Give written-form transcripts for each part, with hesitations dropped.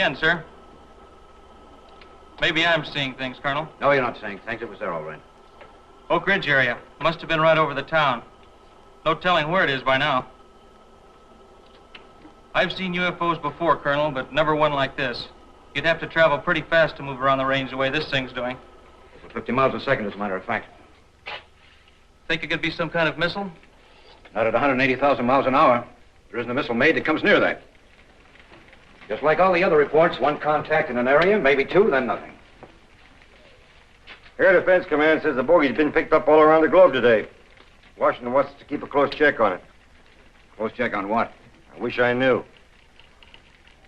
again, sir. Maybe I'm seeing things, Colonel. No, you're not seeing things. It was there all right. Oak Ridge area. Must have been right over the town. No telling where it is by now. I've seen UFOs before, Colonel, but never one like this. You'd have to travel pretty fast to move around the range the way this thing's doing. 50 miles a second, as a matter of fact. Think it could be some kind of missile? Not at 180,000 miles an hour. There isn't a missile made that comes near that. Just like all the other reports, one contact in an area, maybe two, then nothing. Air Defense Command says the bogey's been picked up all around the globe today. Washington wants us to keep a close check on it. Close check on what? I wish I knew.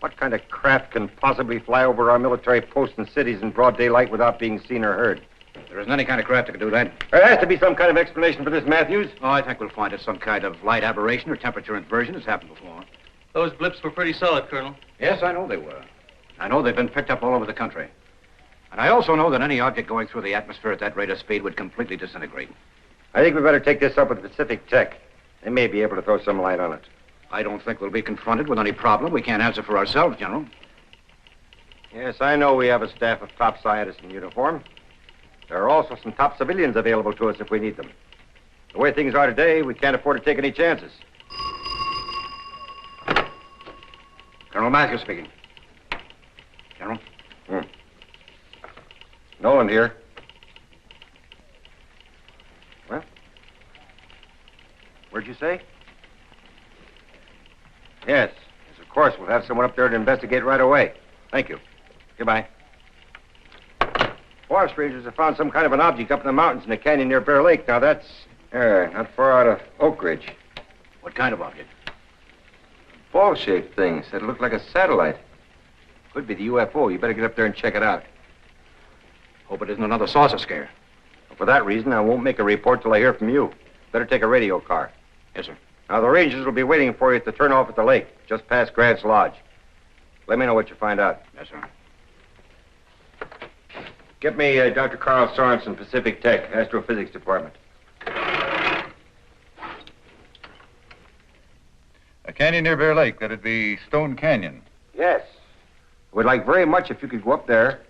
What kind of craft can possibly fly over our military posts and cities in broad daylight without being seen or heard? There isn't any kind of craft that can do that. There has to be some kind of explanation for this, Matthews. Oh, I think we'll find it. Some kind of light aberration or temperature inversion. It's happened before. Those blips were pretty solid, Colonel. Yes, I know they were. I know they've been picked up all over the country. And I also know that any object going through the atmosphere at that rate of speed would completely disintegrate. I think we better take this up with Pacific Tech. They may be able to throw some light on it. I don't think we'll be confronted with any problem we can't answer for ourselves, General. Yes, I know we have a staff of top scientists in uniform. There are also some top civilians available to us if we need them. The way things are today, we can't afford to take any chances. Colonel Matthews speaking. General? Nolan here. Well? Where'd you say? Yes, of course. We'll have someone up there to investigate right away. Thank you. Goodbye. Forest rangers have found some kind of an object up in the mountains in a canyon near Bear Lake. Now, that's not far out of Oak Ridge. What kind of object? Ball-shaped thing. Said it looked like a satellite. Could be the UFO. You better get up there and check it out. Hope it isn't another saucer scare. For that reason, I won't make a report till I hear from you. Better take a radio car. Yes, sir. Now, the rangers will be waiting for you at the turnoff at the lake, just past Grant's Lodge. Let me know what you find out. Yes, sir. Get me Dr. Carl Sorensen, Pacific Tech, Astrophysics Department. A canyon near Bear Lake. That'd be Stone Canyon. Yes. We'd like very much if you could go up there.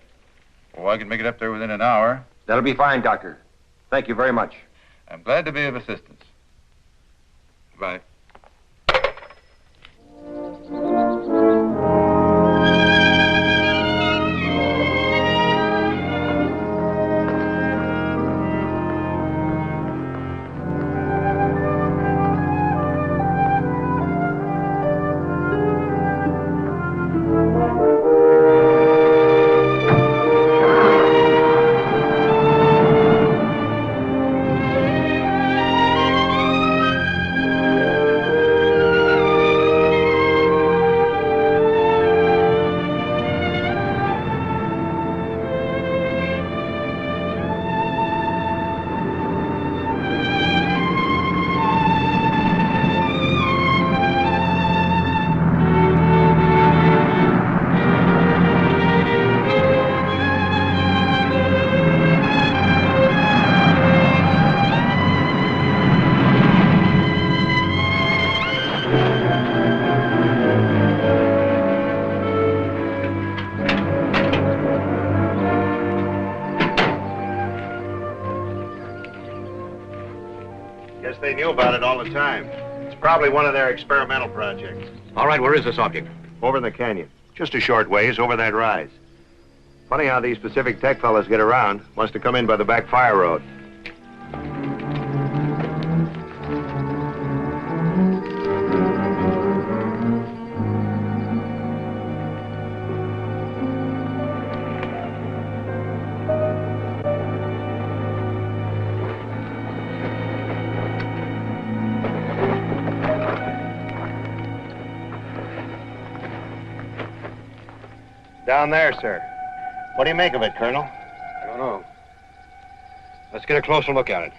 Oh, I can make it up there within an hour. That'll be fine, Doctor. Thank you very much. I'm glad to be of assistance. Goodbye. Guess they knew about it all the time. It's probably one of their experimental projects. All right, where is this object? Over in the canyon. Just a short ways over that rise. Funny how these Pacific Tech fellas get around. Must have come in by the back fire road. Down there, sir. What do you make of it, Colonel? I don't know. Let's get a closer look at it.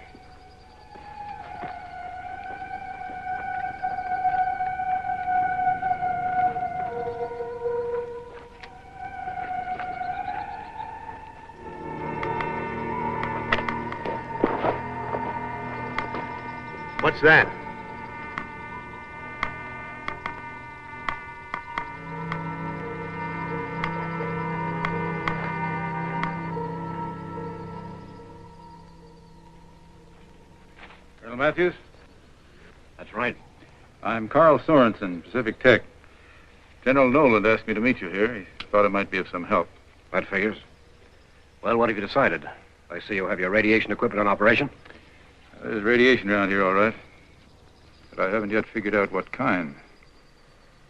What's that? Colonel Matthews? That's right. I'm Carl Sorensen, Pacific Tech. General Noland asked me to meet you here. He thought it might be of some help. That figures. Well, what have you decided? I see you have your radiation equipment on operation. There's radiation around here, all right. But I haven't yet figured out what kind.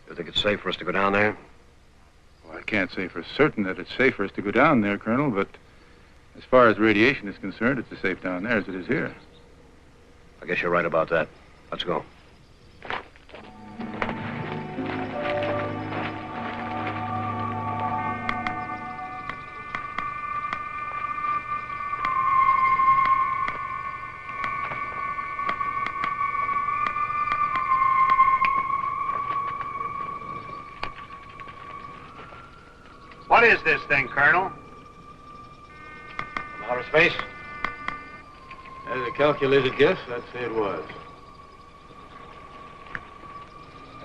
You think it's safe for us to go down there? Well, I can't say for certain that it's safe for us to go down there, Colonel, but as far as radiation is concerned, it's as safe down there as it is here. I guess you're right about that. Let's go. What is this thing, Colonel? From outer space? As a calculated guess, I'd say it was.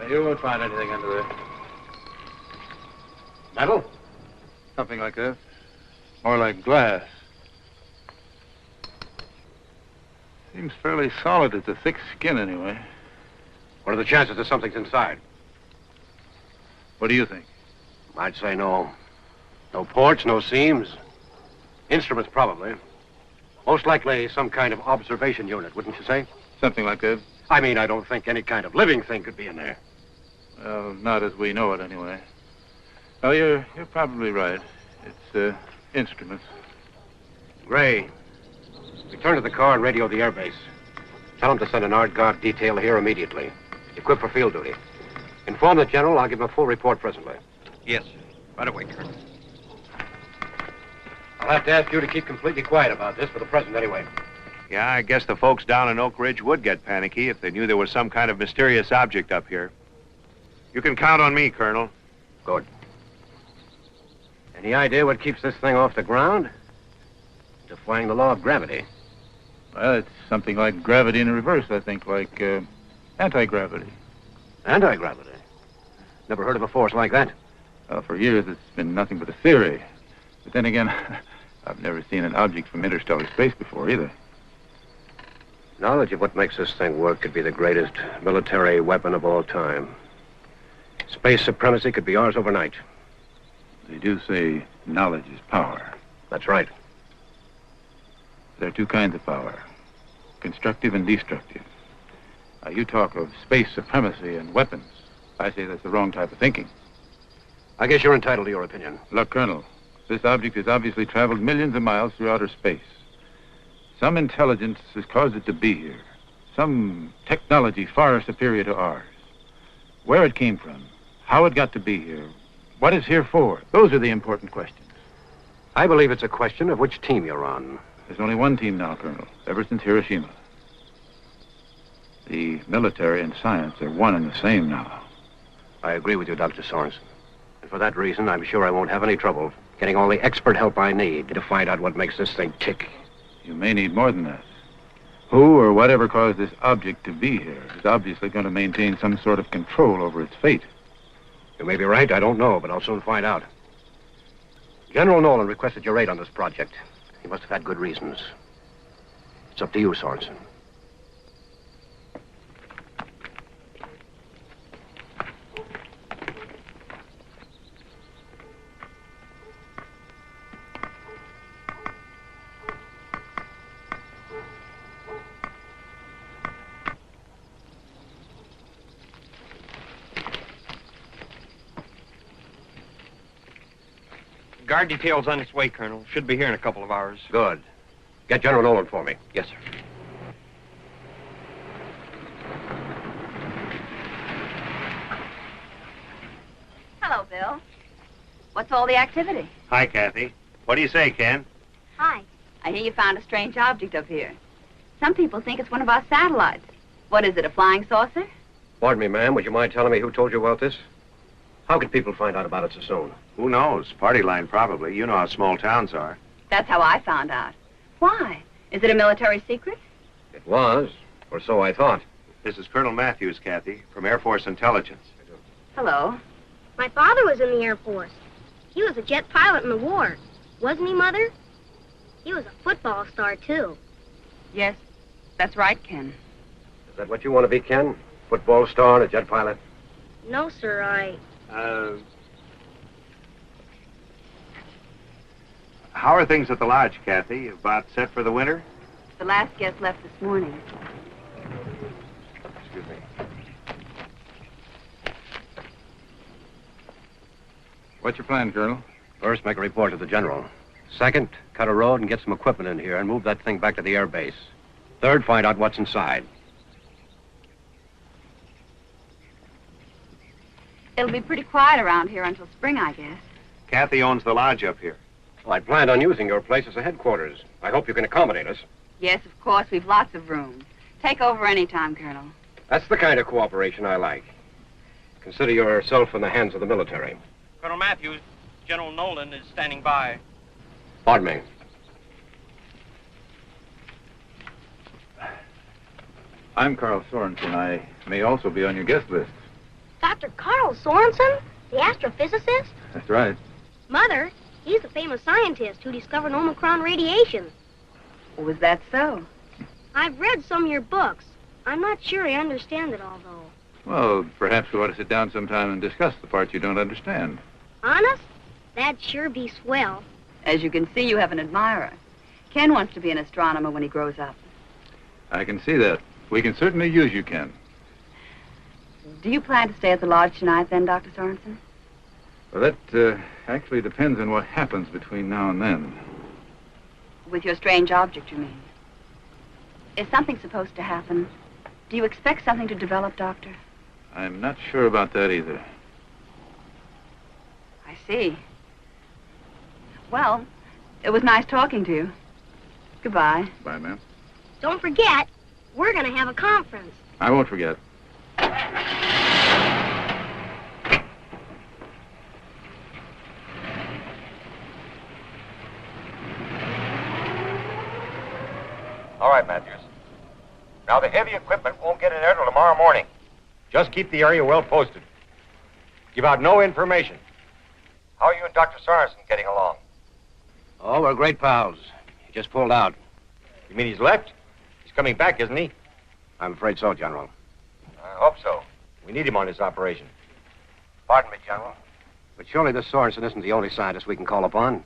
You won't find anything under there. Metal? Something like that. More like glass. Seems fairly solid. It's a thick skin, anyway. What are the chances that something's inside? What do you think? I'd say no. No ports, no seams. Instruments, probably. Most likely some kind of observation unit, wouldn't you say? Something like that. I mean, I don't think any kind of living thing could be in there. Well, not as we know it, anyway. Well, you're probably right. It's instruments. Gray, return to the car and radio the airbase. Tell them to send an art guard detail here immediately. Equipped for field duty. Inform the general. I'll give him a full report presently. Yes, sir. Right away, Colonel. I'll have to ask you to keep completely quiet about this for the present, anyway. Yeah, I guess the folks down in Oak Ridge would get panicky if they knew there was some kind of mysterious object up here. You can count on me, Colonel. Good. Any idea what keeps this thing off the ground? Defying the law of gravity. Well, it's something like gravity in reverse, I think, like anti-gravity. Anti-gravity? Never heard of a force like that. Well, for years, it's been nothing but a theory. But then again, I've never seen an object from interstellar space before, either. Knowledge of what makes this thing work could be the greatest military weapon of all time. Space supremacy could be ours overnight. They do say knowledge is power. That's right. There are two kinds of power, constructive and destructive. Now, you talk of space supremacy and weapons. I say that's the wrong type of thinking. I guess you're entitled to your opinion. Look, Colonel, this object has obviously traveled millions of miles through outer space. Some intelligence has caused it to be here. Some technology far superior to ours. Where it came from, how it got to be here, what it's here for, those are the important questions. I believe it's a question of which team you're on. There's only one team now, Colonel, ever since Hiroshima. The military and science are one and the same now. I agree with you, Dr. Sorensen. And for that reason, I'm sure I won't have any trouble getting all the expert help I need to find out what makes this thing tick. You may need more than that. Who or whatever caused this object to be here is obviously going to maintain some sort of control over its fate. You may be right, I don't know, but I'll soon find out. General Nolan requested your aid on this project. He must have had good reasons. It's up to you, Sorensen. Guard detail's on its way, Colonel. Should be here in a couple of hours. Good. Get General Nolan for me. Yes, sir. Hello, Bill. What's all the activity? Hi, Kathy. What do you say, Ken? Hi. I hear you found a strange object up here. Some people think it's one of our satellites. What is it, a flying saucer? Pardon me, ma'am. Would you mind telling me who told you about this? How could people find out about it so soon? Who knows? Party line, probably. You know how small towns are. That's how I found out. Why? Is it a military secret? It was, or so I thought. This is Colonel Matthews, Kathy, from Air Force Intelligence. Hello. My father was in the Air Force. He was a jet pilot in the war. Wasn't he, Mother? He was a football star, too. Yes, that's right, Ken. that what you want to be, Ken? Football star and a jet pilot? No, sir, How are things at the lodge, Kathy? About set for the winter? The last guest left this morning. Excuse me. What's your plan, Colonel? First, make a report to the general. Second, cut a road and get some equipment in here and move that thing back to the air base. Third, find out what's inside. It'll be pretty quiet around here until spring, I guess. Kathy owns the lodge up here. Well, I planned on using your place as a headquarters. I hope you can accommodate us. Yes, of course. We've lots of room. Take over any time, Colonel. That's the kind of cooperation I like. Consider yourself in the hands of the military. Colonel Matthews, General Nolan is standing by. Pardon me. I'm Carl Sorensen. I may also be on your guest list. Dr. Carl Sorensen, the astrophysicist? That's right. Mother, he's the famous scientist who discovered Omicron radiation. Was that so? I've read some of your books. I'm not sure I understand it all, though. Well, perhaps we ought to sit down sometime and discuss the parts you don't understand. Honest? That'd sure be swell. As you can see, you have an admirer. Ken wants to be an astronomer when he grows up. I can see that. We can certainly use you, Ken. Do you plan to stay at the lodge tonight, then, Dr. Sorensen? Well, that actually depends on what happens between now and then. With your strange object, you mean? Is something supposed to happen? Do you expect something to develop, Doctor? I'm not sure about that either. I see. Well, it was nice talking to you. Goodbye. Bye, ma'am. Don't forget, we're going to have a conference. I won't forget. All right, Matthews. Now, the heavy equipment won't get in there till tomorrow morning. Just keep the area well posted. Give out no information. How are you and Dr. Sorensen getting along? Oh, we're great pals. He just pulled out. You mean he's left? He's coming back, isn't he? I'm afraid so, General. I hope so. We need him on this operation. Pardon me, General. But surely this Sorensen isn't the only scientist we can call upon.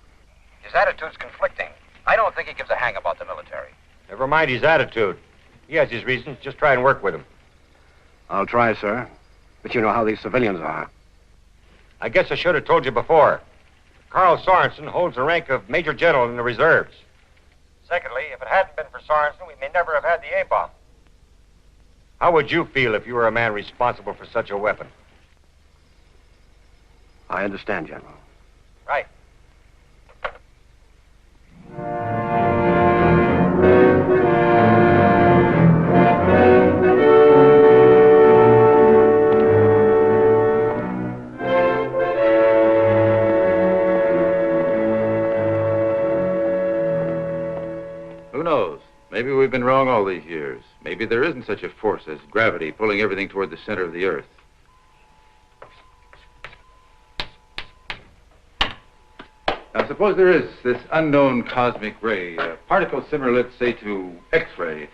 His attitude's conflicting. I don't think he gives a hang about the military. Never mind his attitude. He has his reasons. Just try and work with him. I'll try, sir. But you know how these civilians are. I guess I should have told you before. Carl Sorensen holds the rank of Major General in the reserves. Secondly, if it hadn't been for Sorensen, we may never have had the A-bomb. How would you feel if you were a man responsible for such a weapon? I understand, General. Right. Who knows? Maybe we've been wrong all these years. Maybe there isn't such a force as gravity pulling everything toward the center of the Earth. Now, suppose there is this unknown cosmic ray, a particle similar, let's say, to X-ray,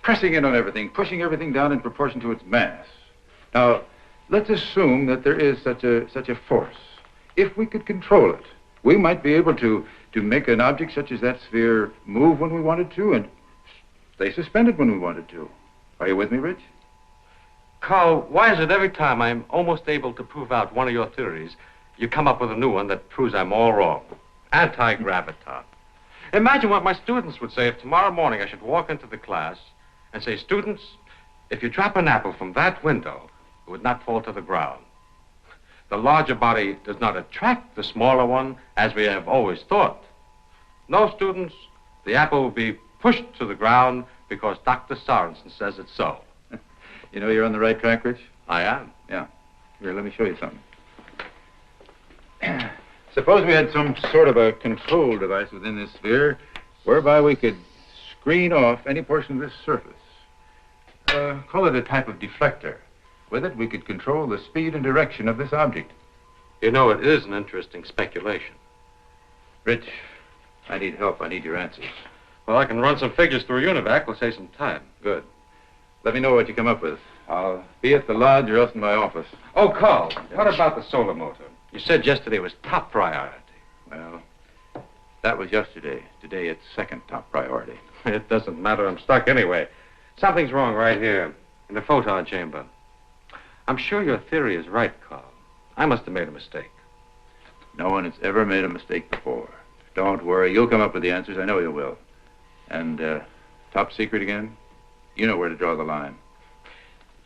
pressing in on everything, pushing everything down in proportion to its mass. Now, let's assume that there is such a force. If we could control it, we might be able to make an object such as that sphere move when we wanted to and stay suspended when we wanted to. Are you with me, Rich? Carl, why is it every time I'm almost able to prove out one of your theories, you come up with a new one that proves I'm all wrong? Anti-graviton. Imagine what my students would say if tomorrow morning I should walk into the class and say, students, if you drop an apple from that window, it would not fall to the ground. The larger body does not attract the smaller one, as we have always thought. No, students, the apple will be pushed to the ground because Dr. Sorensen says it's so. You know you're on the right track, Rich? I am. Yeah. Here, let me show you something. Suppose we had some sort of a control device within this sphere whereby we could screen off any portion of this surface. Call it a type of deflector. With it, we could control the speed and direction of this object. You know, it is an interesting speculation. Rich, I need help. I need your answers. Well, I can run some figures through UNIVAC. We'll save some time. Good. Let me know what you come up with. I'll be at the lodge or else in my office. Oh, Carl, what about the solar motor? You said yesterday was top priority. Well, that was yesterday. Today it's second top priority. It doesn't matter. I'm stuck anyway. Something's wrong right here, in the photon chamber. I'm sure your theory is right, Carl. I must have made a mistake. No one has ever made a mistake before. Don't worry. You'll come up with the answers. I know you will. And, top secret again? You know where to draw the line.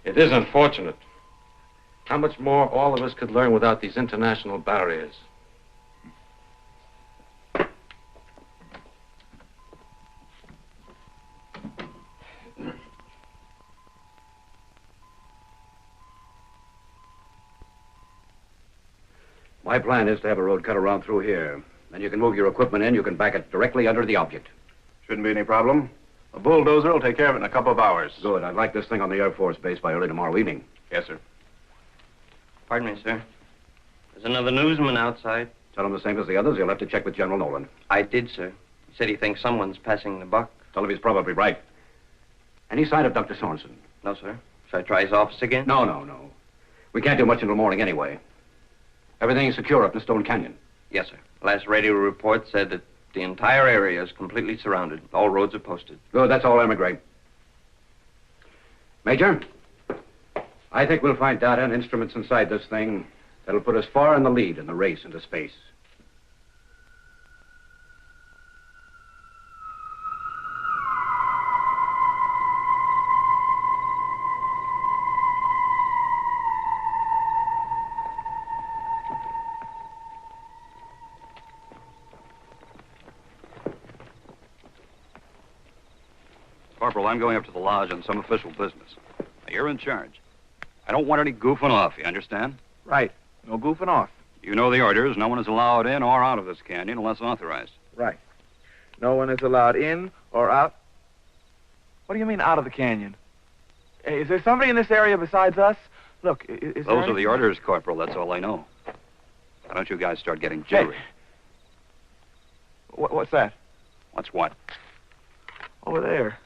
It is unfortunate. How much more all of us could learn without these international barriers. My plan is to have a road cut around through here. Then you can move your equipment in. You can back it directly under the object. Shouldn't be any problem. A bulldozer will take care of it in a couple of hours. Good. I'd like this thing on the Air Force Base by early tomorrow evening. Yes, sir. Pardon me, sir. There's another newsman outside. Tell him the same as the others. He'll have to check with General Nolan. I did, sir. He said he thinks someone's passing the buck. Tell him he's probably right. Any sign of Dr. Sorensen? No, sir. Should I try his office again? No. We can't do much until morning anyway. Everything's secure up in Stone Canyon. Yes, sir. Last radio report said that the entire area is completely surrounded. All roads are posted. Good, that's all, Emigre. Major, I think we'll find data and instruments inside this thing that'll put us far in the lead in the race into space. Corporal, I'm going up to the lodge on some official business. Now, you're in charge. I don't want any goofing off, you understand? Right. No goofing off. You know the orders. No one is allowed in or out of this canyon unless authorized. Right. No one is allowed in or out. What do you mean, out of the canyon? Hey, is there somebody in this area besides us? Look, is Those are the orders, Corporal. That's all I know. Why don't you guys start getting jittery? Hey. What's that? What's what? Over there.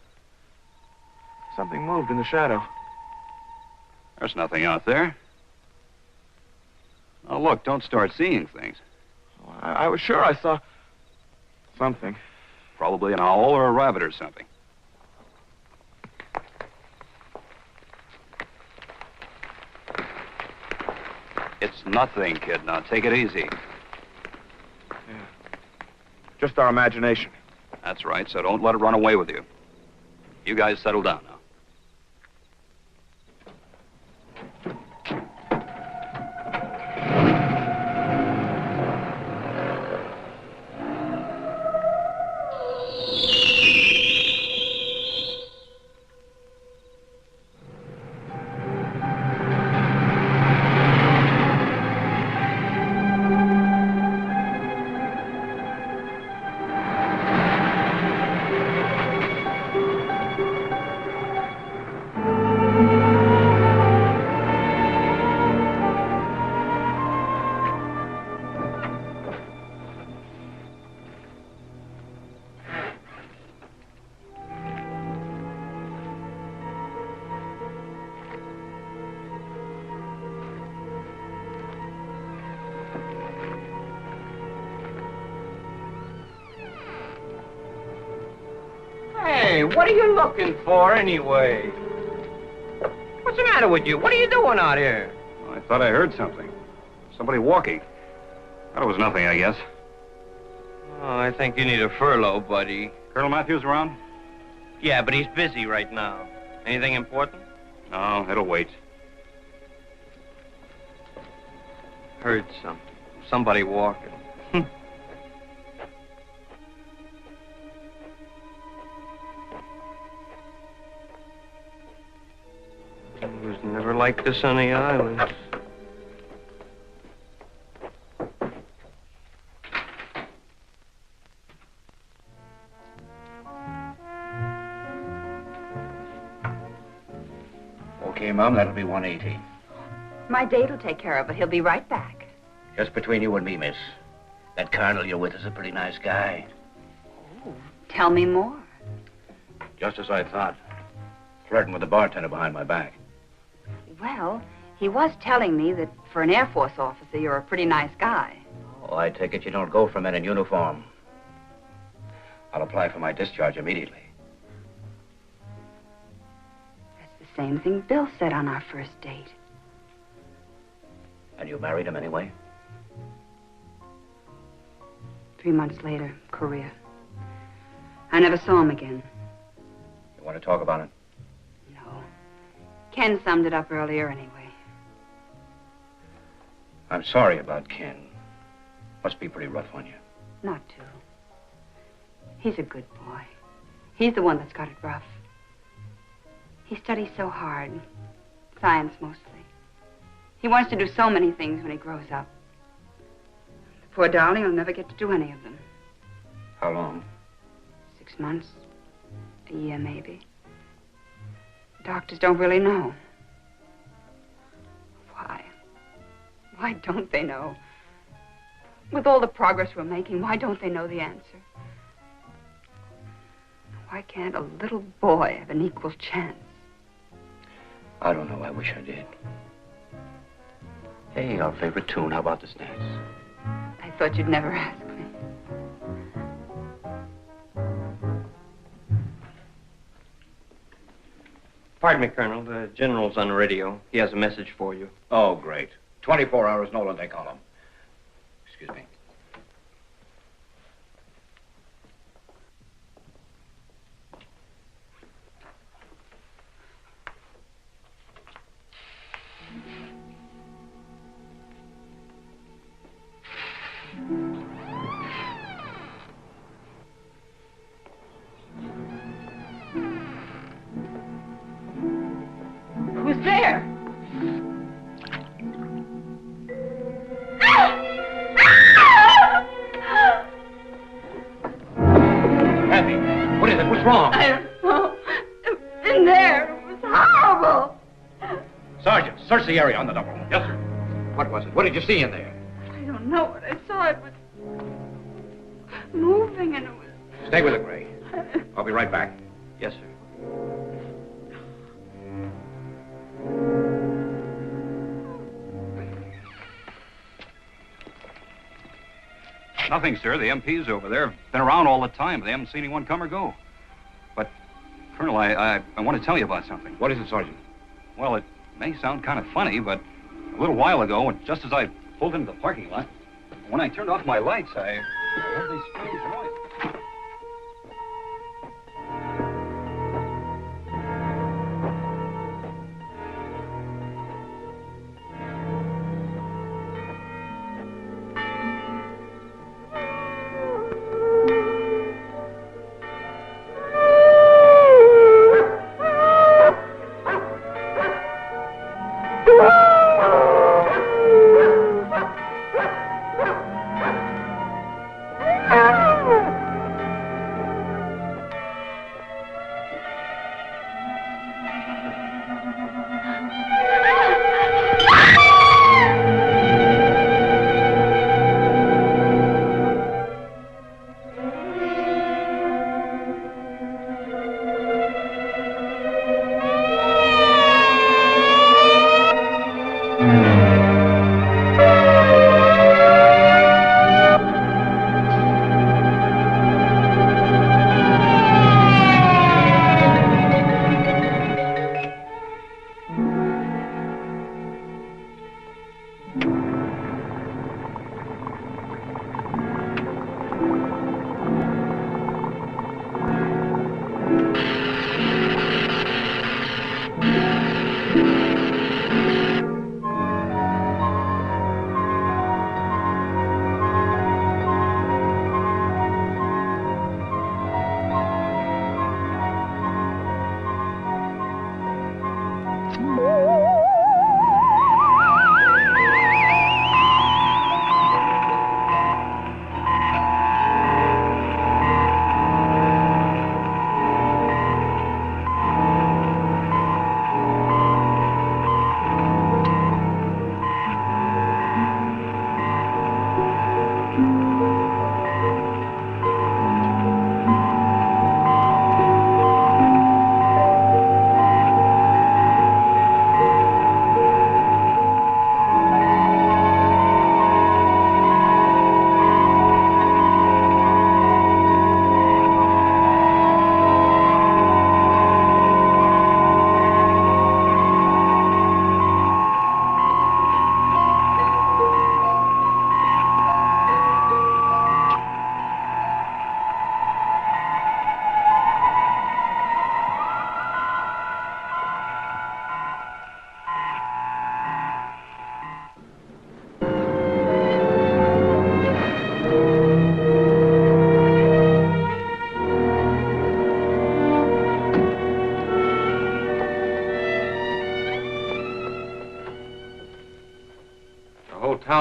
Something moved in the shadow. There's nothing out there. Now, look, don't start seeing things. Oh, I was sure I saw something. Probably an owl or a rabbit or something. It's nothing, kid. Now, take it easy. Yeah. Just our imagination. That's right, so don't let it run away with you. You guys settle down now. Hey, what are you looking for anyway? What's the matter with you? What are you doing out here? I thought I heard something. Somebody walking. That was nothing, I guess. Oh, I think you need a furlough, buddy. Colonel Matthews around? Yeah, but he's busy right now. Anything important? No, it'll wait. Heard something. Somebody walking. It was never like this on the islands. Okay, Mom, that'll be 180. My date will take care of it. He'll be right back. Just between you and me, miss. That colonel you're with is a pretty nice guy. Oh, tell me more. Just as I thought. flirting with the bartender behind my back. Well, he was telling me that for an Air Force officer, you're a pretty nice guy. Oh, I take it you don't go for men in uniform. I'll apply for my discharge immediately. That's the same thing Bill said on our first date. And you married him anyway? 3 months later, Korea. I never saw him again. You want to talk about it? No. Ken summed it up earlier anyway. I'm sorry about Ken. Must be pretty rough on you. Not to. He's a good boy. He's the one that's got it rough. He studies so hard. Science mostly. He wants to do so many things when he grows up. The poor darling will never get to do any of them. How long? 6 months. A year, maybe. Doctors don't really know. Why? Why don't they know? With all the progress we're making, why don't they know the answer? Why can't a little boy have an equal chance? I don't know. I wish I did. Hey, our favorite tune. How about this dance? I thought you'd never ask me. Pardon me, Colonel. The general's on the radio. He has a message for you. Oh, great. 24 hours, Nolan, they call him. Excuse me. Who's there? Kathy, what is it? What's wrong? I don't know. In there. It was horrible. Sergeant, search the area on the double. Yes, sir. What was it? What did you see in there? I don't know what I saw. It was moving and it was... Stay with it, Gray. I'll be right back. Yes, sir. Nothing, sir. The MPs over there have been around all the time. They haven't seen anyone come or go. But, Colonel, I want to tell you about something. What is it, Sergeant? Well, it may sound kind of funny, but a little while ago, just as I pulled into the parking lot, when I turned off my lights, I heard this strange noise.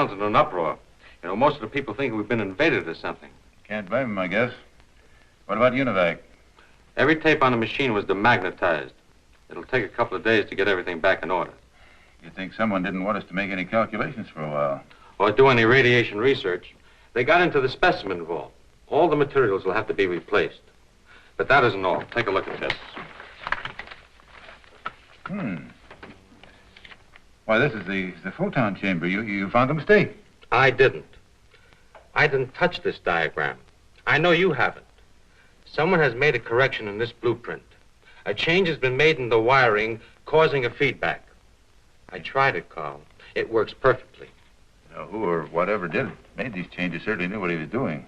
town's in an uproar. You know, most of the people think we've been invaded or something. Can't blame him, I guess. What about UNIVAC? Every tape on the machine was demagnetized. It'll take a couple of days to get everything back in order. You'd think someone didn't want us to make any calculations for a while. Or do any radiation research. They got into the specimen vault. All the materials will have to be replaced. But that isn't all. Take a look at this. Why, this is the photon chamber. You found a mistake. I didn't. I didn't touch this diagram. I know you haven't. Someone has made a correction in this blueprint. A change has been made in the wiring, causing a feedback. I tried it, Carl. It works perfectly. Now, who or whatever made these changes certainly knew what he was doing.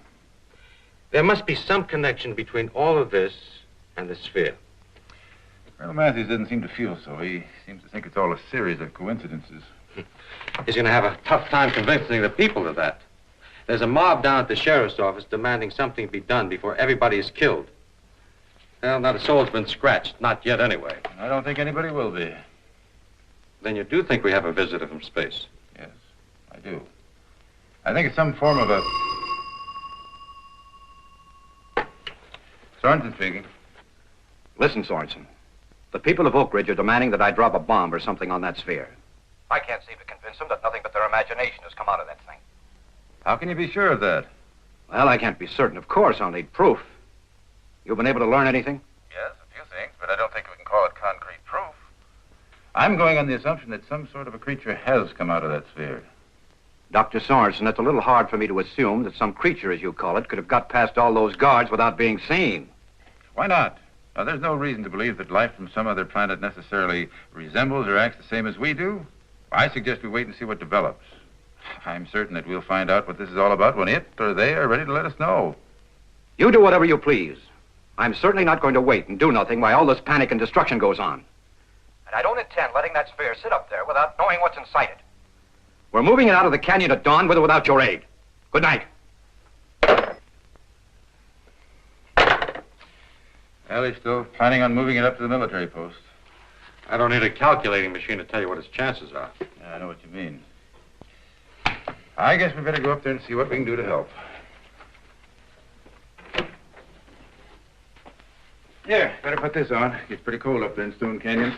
There must be some connection between all of this and the sphere. Colonel Matthews doesn't seem to feel so. He seems to think it's all a series of coincidences. He's going to have a tough time convincing the people of that. There's a mob down at the sheriff's office demanding something be done before everybody is killed. Well, not a soul's been scratched. Not yet, anyway. I don't think anybody will be. Then you do think we have a visitor from space? Yes, I do. I think it's some form of a... Sorensen speaking. Listen, Sorensen. The people of Oak Ridge are demanding that I drop a bomb or something on that sphere. I can't seem to convince them that nothing but their imagination has come out of that thing. How can you be sure of that? Well, I can't be certain. Of course, I'll need proof. You've been able to learn anything? Yes, a few things, but I don't think we can call it concrete proof. I'm going on the assumption that some sort of a creature has come out of that sphere. Dr. Sorensen, it's a little hard for me to assume that some creature, as you call it, could have got past all those guards without being seen. Why not? Now, there's no reason to believe that life from some other planet necessarily resembles or acts the same as we do. I suggest we wait and see what develops. I'm certain that we'll find out what this is all about when it or they are ready to let us know. You do whatever you please. I'm certainly not going to wait and do nothing while all this panic and destruction goes on. And I don't intend letting that sphere sit up there without knowing what's inside it. We're moving it out of the canyon at dawn with or without your aid. Good night. Well, he's still planning on moving it up to the military post. I don't need a calculating machine to tell you what its chances are. Yeah, I know what you mean. I guess we better go up there and see what we can do to help. Here, better put this on. It's pretty cold up there in Stone Canyon.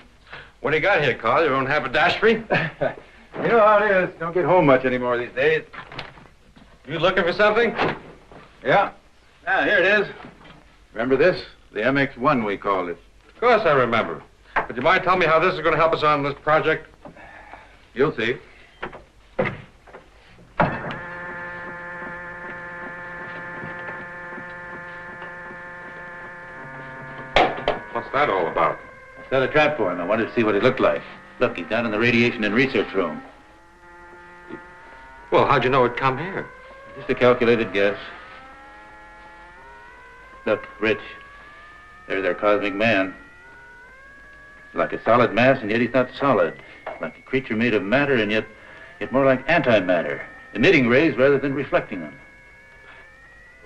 What do you got here, Carl? You don't have a dash-free? You know how it is. Don't get home much anymore these days. You looking for something? Yeah. Ah, here it is. Remember this? The MX-1, we called it. Of course I remember. But you mind telling me how this is going to help us on this project? You'll see. What's that all about? I set a trap for him. I wanted to see what it looked like. Look, he's down in the radiation and research room. Well, how'd you know it'd come here? Just a calculated guess. Look, Rich. There's our cosmic man. Like a solid mass, and yet he's not solid. Like a creature made of matter, and yet more like antimatter. Emitting rays rather than reflecting them.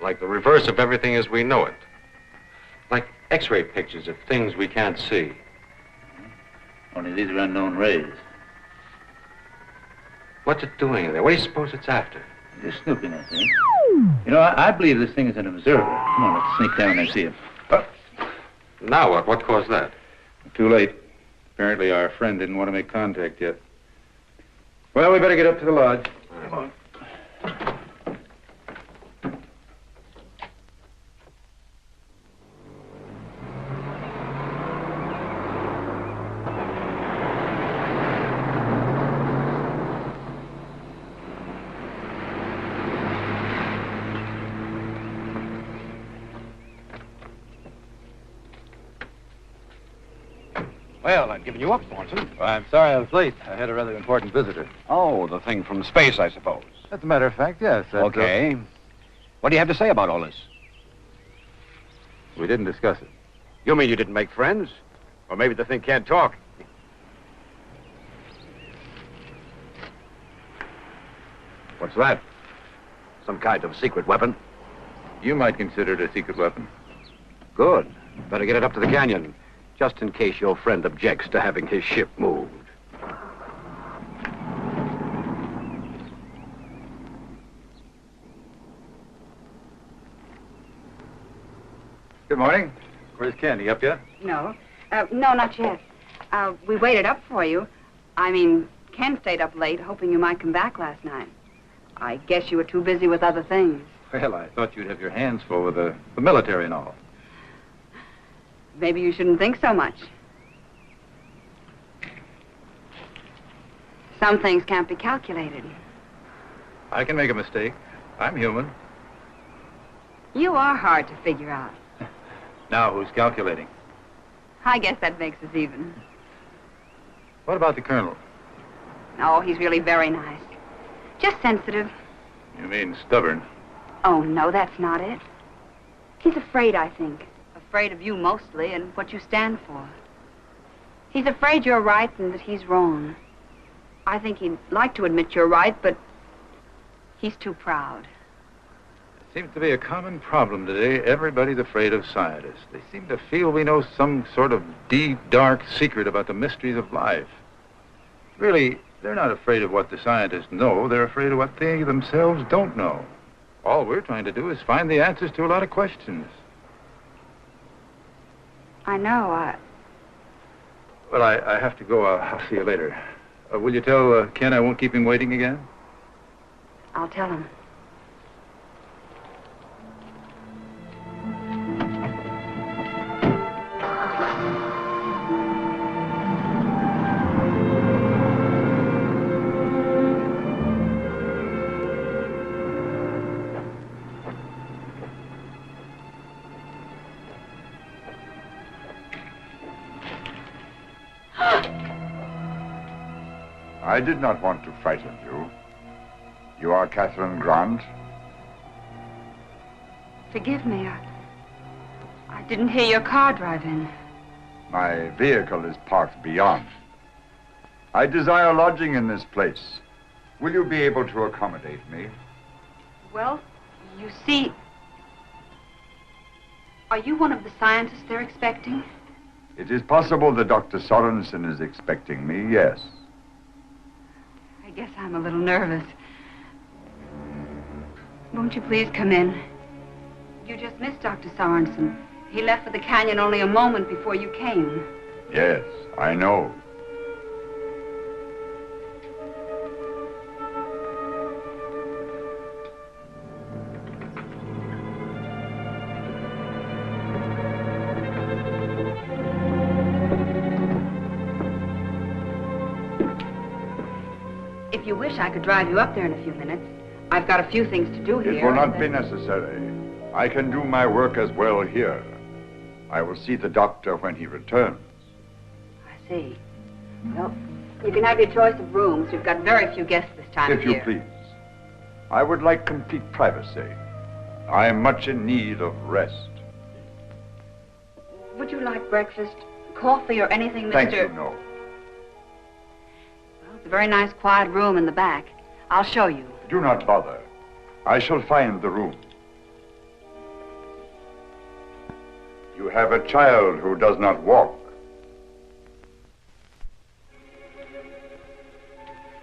Like the reverse of everything as we know it. Like X-ray pictures of things we can't see. Only these are unknown rays. What's it doing in there? What do you suppose it's after? Just snooping, I think. You know, I believe this thing is an observer. Come on, let's sneak down and see him. Oh. Now what? What caused that? Too late. Apparently our friend didn't want to make contact yet. Well, we better get up to the lodge. Come on. Well, I've given you up, Thornton. Well, I'm sorry I was late. I had a rather important visitor. Oh, the thing from space, I suppose. As a matter of fact, yes. Okay. What do you have to say about all this? We didn't discuss it. You mean you didn't make friends? Or maybe the thing can't talk. What's that? Some kind of secret weapon? You might consider it a secret weapon. Good. Better get it up to the canyon, just in case your friend objects to having his ship moved. Good morning. Where's Candy? Up yet? No. No, not yet. We waited up for you. I mean, Ken stayed up late, hoping you might come back last night. I guess you were too busy with other things. Well, I thought you'd have your hands full with the military and all. Maybe you shouldn't think so much. Some things can't be calculated. I can make a mistake. I'm human. You are hard to figure out. Now, who's calculating? I guess that makes us even. What about the Colonel? Oh, he's really very nice. Just sensitive. You mean stubborn? Oh, no, that's not it. He's afraid, I think. Afraid of you mostly and what you stand for. He's afraid you're right and that he's wrong. I think he'd like to admit you're right, but he's too proud. It seems to be a common problem today. Everybody's afraid of scientists. They seem to feel we know some sort of deep, dark secret about the mysteries of life. Really, they're not afraid of what the scientists know. They're afraid of what they themselves don't know. All we're trying to do is find the answers to a lot of questions. I know. Well, I have to go. I'll see you later. Will you tell Ken I won't keep him waiting again? I'll tell him. I did not want to frighten you. You are Catherine Grant? Forgive me. I didn't hear your car drive in. My vehicle is parked beyond. I desire lodging in this place. Will you be able to accommodate me? Well, you see... Are you one of the scientists they're expecting? It is possible that Dr. Sorensen is expecting me, yes. I guess I'm a little nervous. Won't you please come in? You just missed Dr. Sorensen. He left for the canyon only a moment before you came. Yes, I know. If you wish, I could drive you up there in a few minutes. I've got a few things to do here. It will not be necessary. I can do my work as well here. I will see the doctor when he returns. I see. Well, you can have your choice of rooms. We've got very few guests this time of year. If you please. I would like complete privacy. I am much in need of rest. Would you like breakfast, coffee, or anything, Mr.? Thank you, no. It's a very nice, quiet room in the back. I'll show you. Do not bother. I shall find the room. You have a child who does not walk.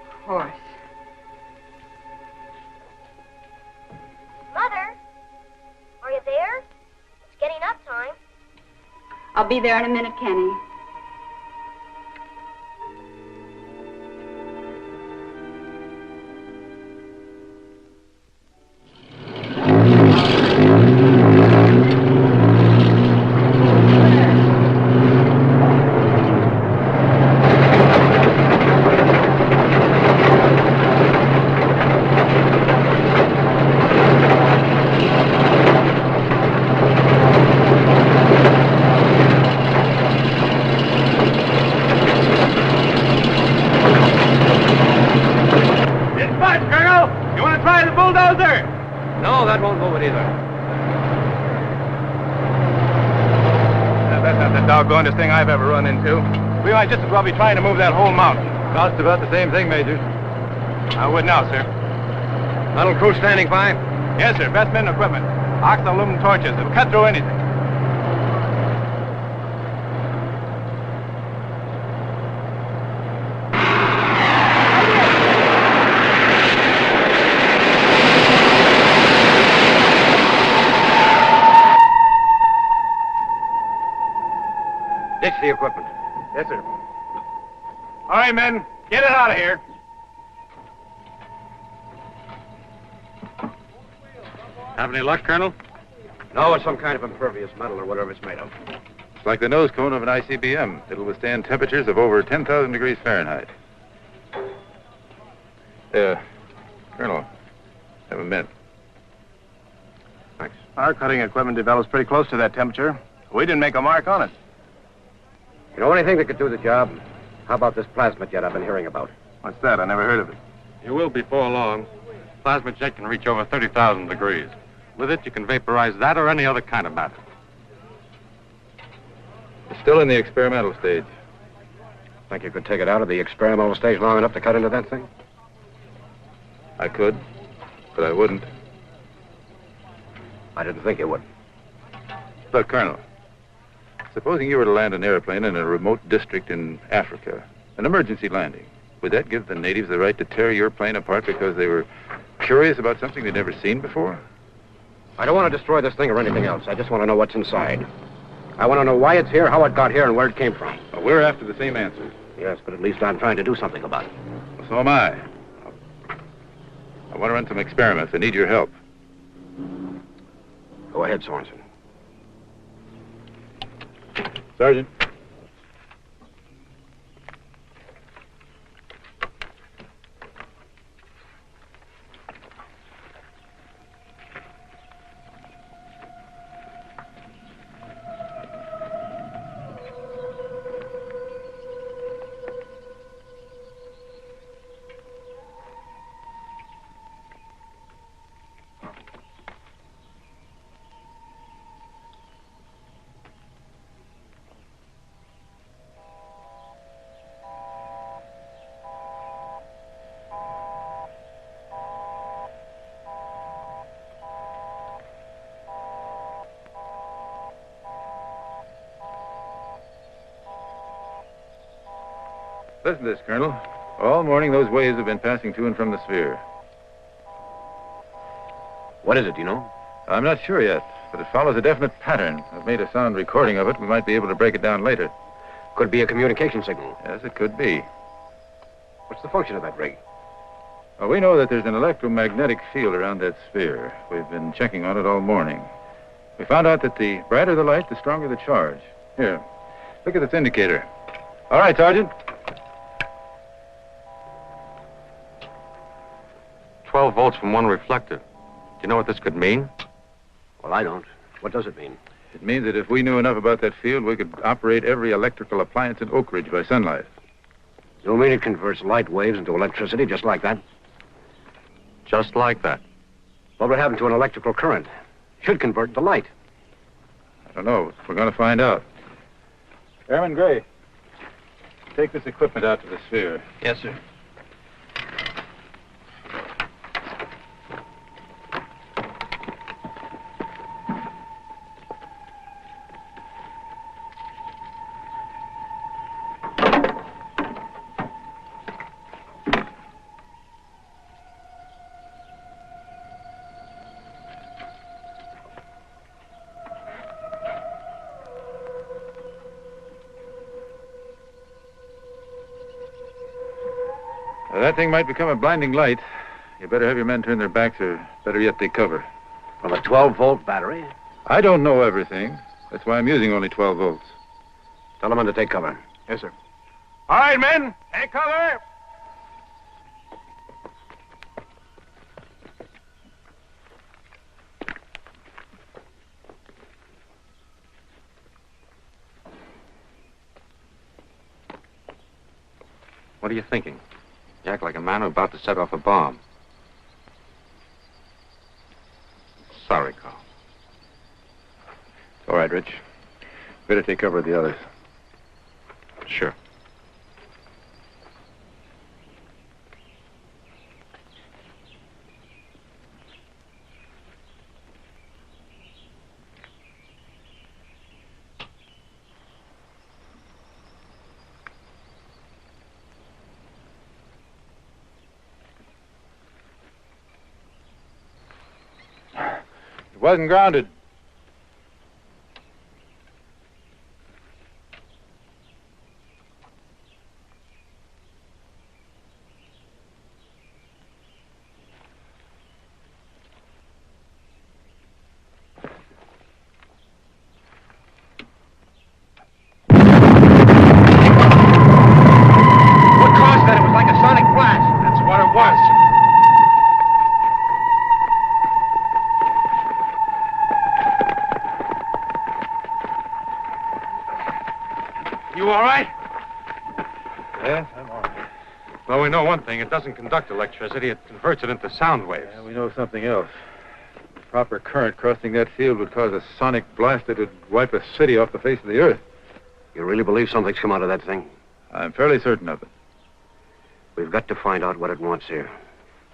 Of course. Mother, are you there? It's getting up time. I'll be there in a minute, Kenny. No, that won't move it either. That's not the doggonest thing I've ever run into. We might just as well be trying to move that whole mountain. Costs about the same thing, Major. I would now, sir. Metal crew standing by? Yes, sir. Best men and equipment. Ox and aluminum torches. It'll cut through anything. the equipment. Yes, sir. All right, men, get it out of here. Have any luck, Colonel? No, it's some kind of impervious metal or whatever it's made of. It's like the nose cone of an ICBM. It'll withstand temperatures of over 10,000 degrees Fahrenheit. Colonel, have a minute. Thanks. Our cutting equipment develops pretty close to that temperature. We didn't make a mark on it. You know anything that could do the job? How about this plasma jet I've been hearing about? What's that? I never heard of it. You will before long. Plasma jet can reach over 30,000 degrees. With it, you can vaporize that or any other kind of matter. It's still in the experimental stage. Think you could take it out of the experimental stage long enough to cut into that thing? I could, but I wouldn't. I didn't think you would. Look, Colonel, supposing you were to land an airplane in a remote district in Africa, an emergency landing, would that give the natives the right to tear your plane apart because they were curious about something they'd never seen before? I don't want to destroy this thing or anything else. I just want to know what's inside. I want to know why it's here, how it got here, and where it came from. Well, we're after the same answer. Yes, but at least I'm trying to do something about it. Well, so am I. I want to run some experiments. I need your help. Go ahead, Sorensen. Sergeant. Listen to this, Colonel. All morning, those waves have been passing to and from the sphere. What is it, do you know? I'm not sure yet, but it follows a definite pattern. I've made a sound recording of it. We might be able to break it down later. Could be a communication signal. Yes, it could be. What's the function of that rig? Well, we know that there's an electromagnetic field around that sphere. We've been checking on it all morning. We found out that the brighter the light, the stronger the charge. Here, look at this indicator. All right, Sergeant. 12 volts from one reflector. Do you know what this could mean? Well, I don't. What does it mean? It means that if we knew enough about that field, we could operate every electrical appliance in Oak Ridge by sunlight. You mean it converts light waves into electricity just like that? Just like that. What would happen to an electrical current? Should convert to light. I don't know. We're going to find out. Airman Gray, take this equipment out to the sphere. Yes, sir. That thing might become a blinding light. You better have your men turn their backs, or better yet, take cover. From a 12-volt battery? I don't know everything. That's why I'm using only 12 volts. Tell them to take cover. Yes, sir. All right, men, take cover. What are you thinking? You act like a man who's about to set off a bomb. Sorry, Carl. All right, Rich. Better take cover of the others. Sure. It wasn't grounded. You all right? Yes, I'm all right. Well, we know one thing. It doesn't conduct electricity. It converts it into sound waves. Yeah, we know something else. The proper current crossing that field would cause a sonic blast that would wipe a city off the face of the earth. You really believe something's come out of that thing? I'm fairly certain of it. We've got to find out what it wants here.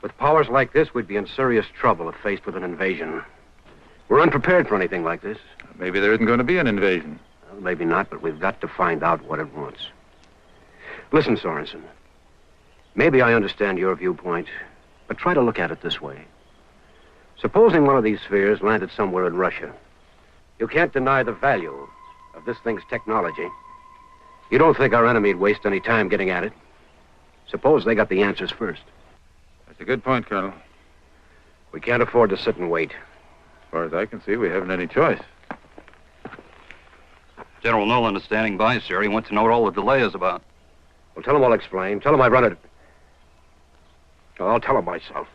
With powers like this, we'd be in serious trouble if faced with an invasion. We're unprepared for anything like this. Maybe there isn't going to be an invasion. Well, maybe not, but we've got to find out what it wants. Listen, Sorensen. Maybe I understand your viewpoint, but try to look at it this way. Supposing one of these spheres landed somewhere in Russia. You can't deny the value of this thing's technology. You don't think our enemy'd waste any time getting at it? Suppose they got the answers first. That's a good point, Colonel. We can't afford to sit and wait. As far as I can see, we haven't any choice. General Nolan is standing by, sir. He wants to know what all the delay is about. Well, tell him I'll explain. Tell him I run it. Oh, I'll tell him myself.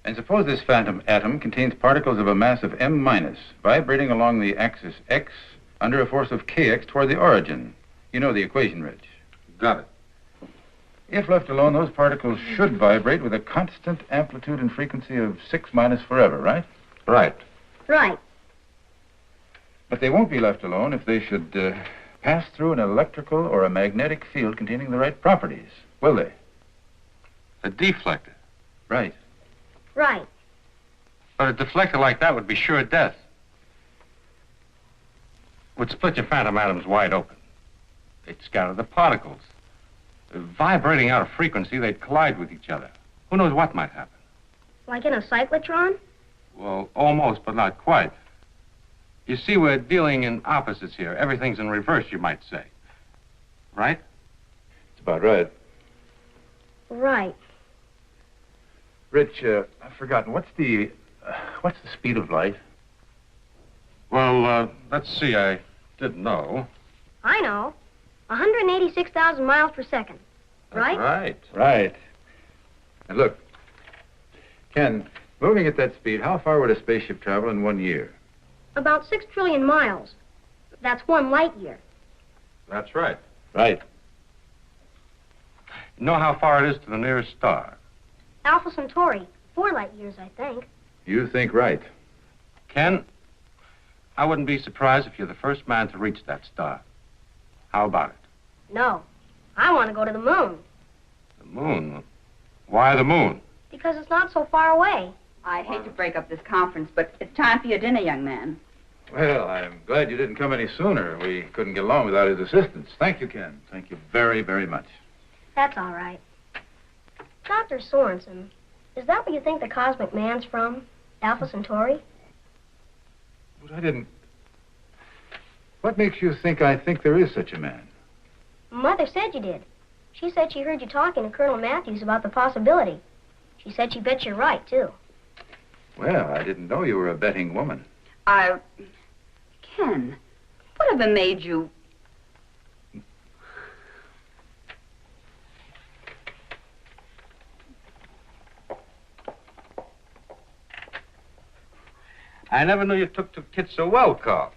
And suppose this phantom atom contains particles of a mass of M- vibrating along the axis X under a force of Kx toward the origin. You know the equation, Rich. Got it. If left alone, those particles should vibrate with a constant amplitude and frequency of 6- forever, right? Right. Right. But they won't be left alone if they should pass through an electrical or a magnetic field containing the right properties, will they? A deflector. Right. Right. But a deflector like that would be sure death. Would split your phantom atoms wide open. They'd scatter the particles. Vibrating out of frequency, they'd collide with each other. Who knows what might happen? Like in a cyclotron? Well, almost, but not quite. You see, we're dealing in opposites here. Everything's in reverse, you might say. Right? It's about right. Right. Rich, I've forgotten. What's the speed of light? Well, let's see. I didn't know. I know. 186,000 miles per second. Right? Right. Right. And look, Ken, moving at that speed, how far would a spaceship travel in 1 year? About 6 trillion miles. That's 1 light year. That's right. Right. You know how far it is to the nearest star? Alpha Centauri. 4 light years, I think. You think right. Ken, I wouldn't be surprised if you're the first man to reach that star. How about it? No. I want to go to the moon. The moon? Why the moon? Because it's not so far away. I hate to break up this conference, but it's time for your dinner, young man. Well, I'm glad you didn't come any sooner. We couldn't get along without his assistance. Thank you, Ken. Thank you very, very much. That's all right. Dr. Sorensen, is that where you think the cosmic man's from? Alpha Centauri? But I didn't... What makes you think I think there is such a man? Mother said you did. She said she heard you talking to Colonel Matthews about the possibility. She said she bet you're right, too. Well, I didn't know you were a betting woman. Ken, whatever made you... I never knew you took to kids so well, Carl.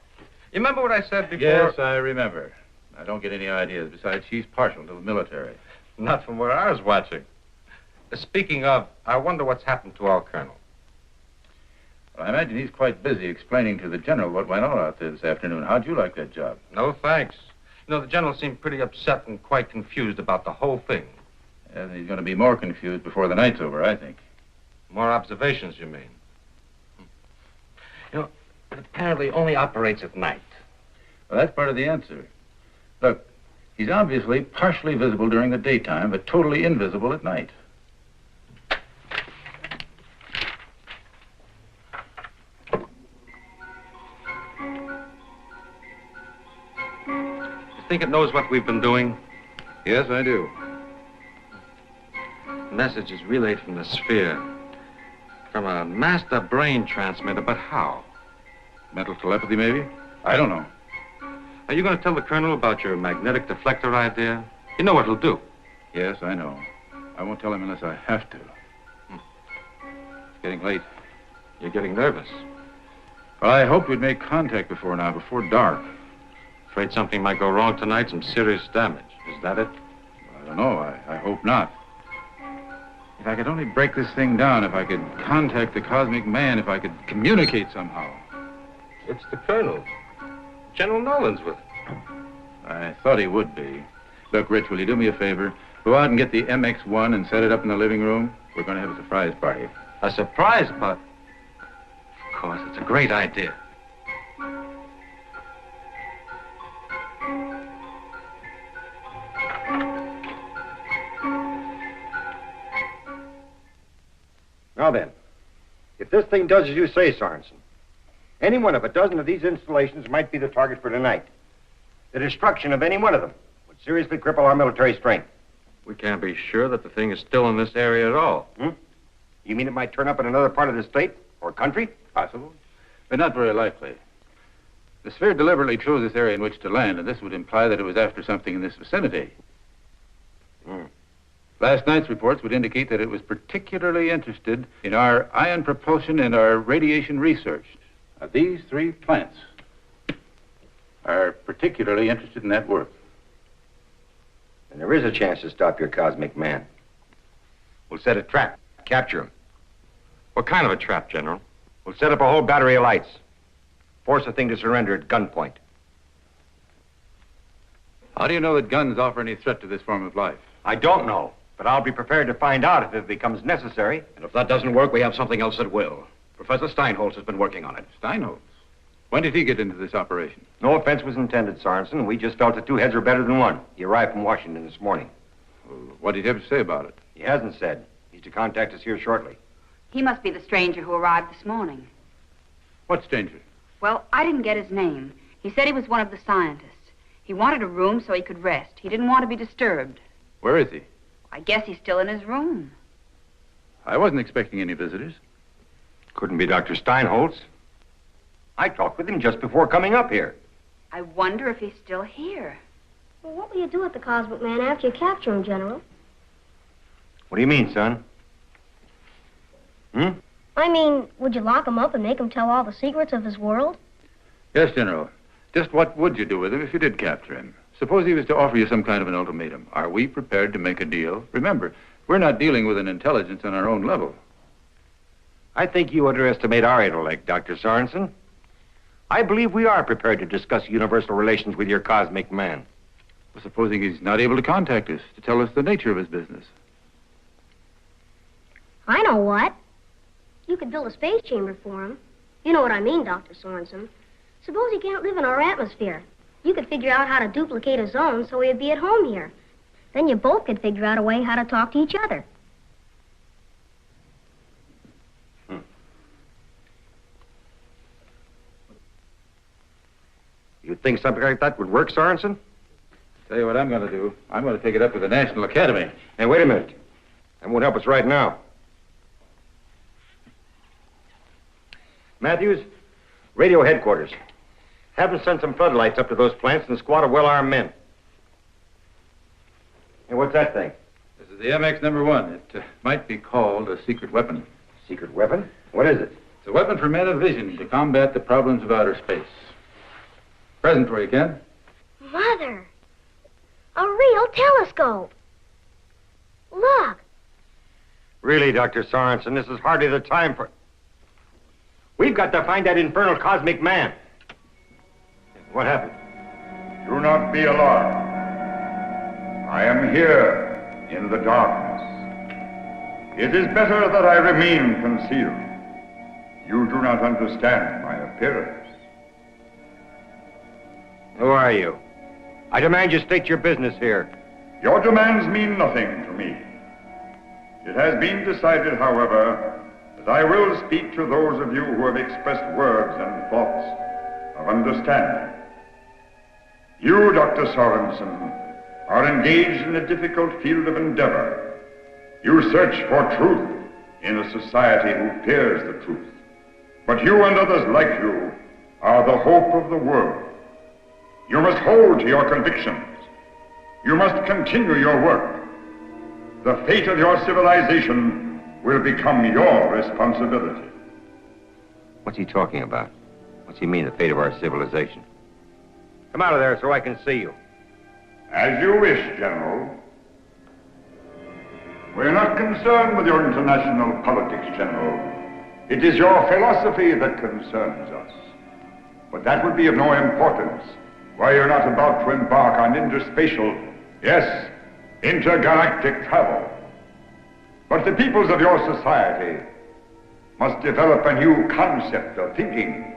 You remember what I said before? Yes, I remember. I don't get any ideas. Besides, she's partial to the military. Not from where I was watching. Speaking of, I wonder what's happened to our colonel. Well, I imagine he's quite busy explaining to the general what went on out there this afternoon. How'd you like that job? No, thanks. You know, the general seemed pretty upset and quite confused about the whole thing. And he's going to be more confused before the night's over, I think. More observations, you mean? You know, it apparently only operates at night. Well, that's part of the answer. Look, he's obviously partially visible during the daytime, but totally invisible at night. You think it knows what we've been doing? Yes, I do. The message is relayed from the sphere. From a master brain transmitter, but how? Mental telepathy, maybe? I don't know. Are you going to tell the colonel about your magnetic deflector idea? You know what he'll do. Yes, I know. I won't tell him unless I have to. It's getting late. You're getting nervous. Well, I hoped we'd make contact before now, before dark. Afraid something might go wrong tonight, some serious damage. Is that it? I don't know. I hope not. If I could only break this thing down, if I could contact the cosmic man, if I could communicate somehow. It's the Colonel. General Nolan's with him. I thought he would be. Look, Rich, will you do me a favor? Go out and get the MX-1 and set it up in the living room. We're going to have a surprise party. A surprise party? Of course, it's a great idea. Now then, if this thing does as you say, Sorensen, any one of a dozen of these installations might be the target for tonight. The destruction of any one of them would seriously cripple our military strength. We can't be sure that the thing is still in this area at all. You mean it might turn up in another part of the state or country? Possible, but not very likely. The sphere deliberately chose this area in which to land, and this would imply that it was after something in this vicinity. Last night's reports would indicate that it was particularly interested in our ion propulsion and our radiation research. Now, these 3 plants are particularly interested in that work. And there is a chance to stop your cosmic man. We'll set a trap, capture him. What kind of a trap, General? We'll set up a whole battery of lights. Force the thing to surrender at gunpoint. How do you know that guns offer any threat to this form of life? I don't know, but I'll be prepared to find out if it becomes necessary. And if that doesn't work, we have something else that will. Professor Steinholtz has been working on it. Steinholtz? When did he get into this operation? No offense was intended, Sorensen. We just felt that 2 heads were better than 1. He arrived from Washington this morning. Well, what did he have to say about it? He hasn't said. He's to contact us here shortly. He must be the stranger who arrived this morning. What stranger? Well, I didn't get his name. He said he was one of the scientists. He wanted a room so he could rest. He didn't want to be disturbed. Where is he? I guess he's still in his room. I wasn't expecting any visitors. Couldn't be Dr. Steinholtz. I talked with him just before coming up here. I wonder if he's still here. Well, what will you do with the cosmic man after you capture him, General? What do you mean, son? I mean, would you lock him up and make him tell all the secrets of his world? Yes, General. Just what would you do with him if you did capture him? Suppose he was to offer you some kind of an ultimatum. Are we prepared to make a deal? Remember, we're not dealing with an intelligence on our own level. I think you underestimate our intellect, Dr. Sorensen. I believe we are prepared to discuss universal relations with your cosmic man. Well, supposing he's not able to contact us to tell us the nature of his business. I know what. You could build a space chamber for him. You know what I mean, Dr. Sorensen. Suppose he can't live in our atmosphere. You could figure out how to duplicate his own so he'd be at home here. Then you both could figure out a way how to talk to each other. You think something like that would work, Sorensen? Tell you what I'm going to do. I'm going to take it up with the National Academy. Hey, wait a minute. That won't help us right now. Matthews, radio headquarters. Have them send some floodlights up to those plants and a squad of well-armed men. Hey, what's that thing? This is the MX #1. It might be called a secret weapon. Secret weapon? What is it? It's a weapon for men of vision to combat the problems of outer space. Present for you, Ken. Mother! A real telescope! Look! Really, Dr. Sorensen, this is hardly the time for... We've got to find that infernal cosmic man. What happened? Do not be alarmed. I am here in the darkness. It is better that I remain concealed. You do not understand my appearance. Who are you? I demand you state your business here. Your demands mean nothing to me. It has been decided, however, that I will speak to those of you who have expressed words and thoughts of understanding. You, Dr. Sorensen, are engaged in a difficult field of endeavor. You search for truth in a society who fears the truth. But you and others like you are the hope of the world. You must hold to your convictions. You must continue your work. The fate of your civilization will become your responsibility. What's he talking about? What's he mean, the fate of our civilization? Come out of there so I can see you. As you wish, General. We're not concerned with your international politics, General. It is your philosophy that concerns us. But that would be of no importance while you're not about to embark on interspatial, yes, intergalactic travel. But the peoples of your society must develop a new concept of thinking,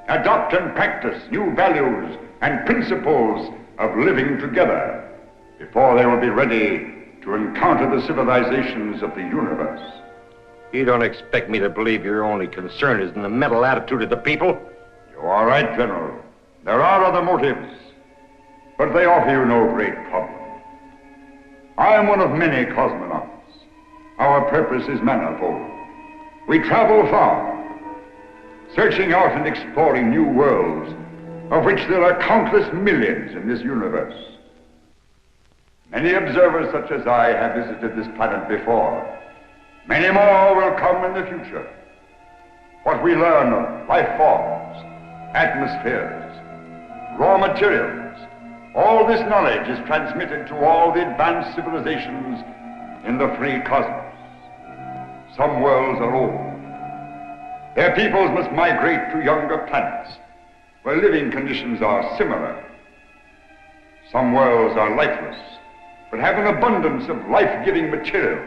adopt and practice new values and principles of living together before they will be ready to encounter the civilizations of the universe. You don't expect me to believe your only concern is in the mental attitude of the people? You are right, General. There are other motives, but they offer you no great problem. I am one of many cosmonauts. Our purpose is manifold. We travel far, searching out and exploring new worlds, of which there are countless millions in this universe. Many observers such as I have visited this planet before. Many more will come in the future. What we learn of life forms, atmospheres, raw materials, all this knowledge is transmitted to all the advanced civilizations in the free cosmos. Some worlds are old. Their peoples must migrate to younger planets, where living conditions are similar. Some worlds are lifeless, but have an abundance of life-giving material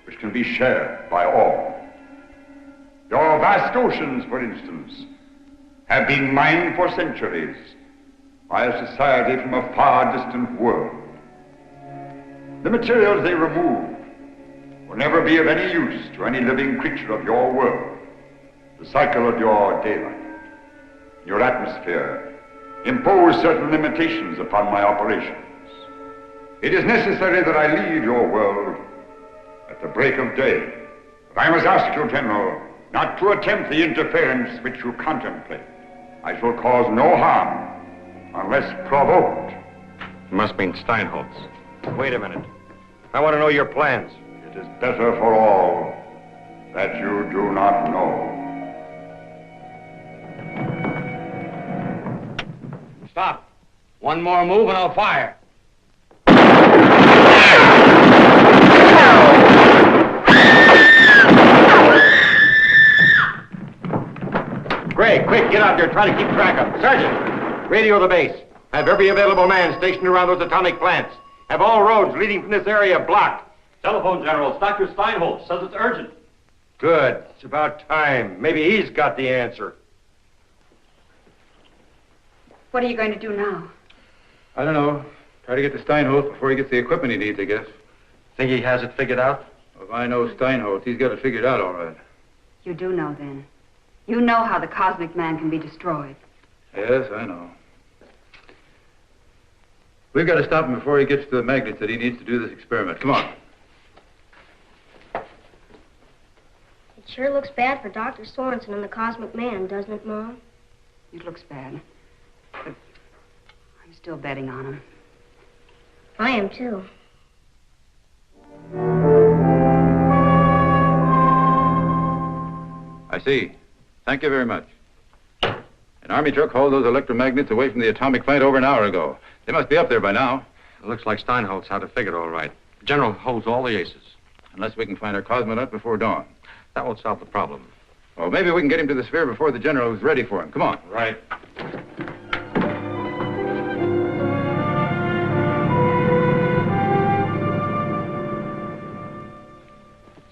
which can be shared by all. Your vast oceans, for instance, have been mined for centuries by a society from a far distant world. The materials they remove will never be of any use to any living creature of your world. The cycle of your daylight, your atmosphere, impose certain limitations upon my operations. It is necessary that I leave your world at the break of day. But I must ask you, General, not to attempt the interference which you contemplate. I shall cause no harm unless provoked. It must mean Steinholtz. Wait a minute. I want to know your plans. It is better for all that you do not know. Stop. One more move and I'll fire. Gray, quick, get out there. Try to keep track of them. Sergeant, radio the base. Have every available man stationed around those atomic plants. Have all roads leading from this area blocked. Telephone, General. It's Dr. Steinholtz. Says it's urgent. Good. It's about time. Maybe he's got the answer. What are you going to do now? I don't know. Try to get to Steinholtz before he gets the equipment he needs, I guess. Think he has it figured out? Well, if I know Steinholtz, he's got it figured out all right. You do know, then. You know how the cosmic man can be destroyed. Yes, I know. We've got to stop him before he gets to the magnets that he needs to do this experiment. Come on. It sure looks bad for Dr. Sorensen and the cosmic man, doesn't it, Mom? It looks bad. But I'm still betting on him. I am, too. I see. Thank you very much. An Army truck hauled those electromagnets away from the atomic plant over an hour ago. They must be up there by now. It looks like Steinholtz had it figured all right. The General holds all the aces. Unless we can find our cosmonaut before dawn. That won't solve the problem. Well, maybe we can get him to the sphere before the General is ready for him. Come on. Right.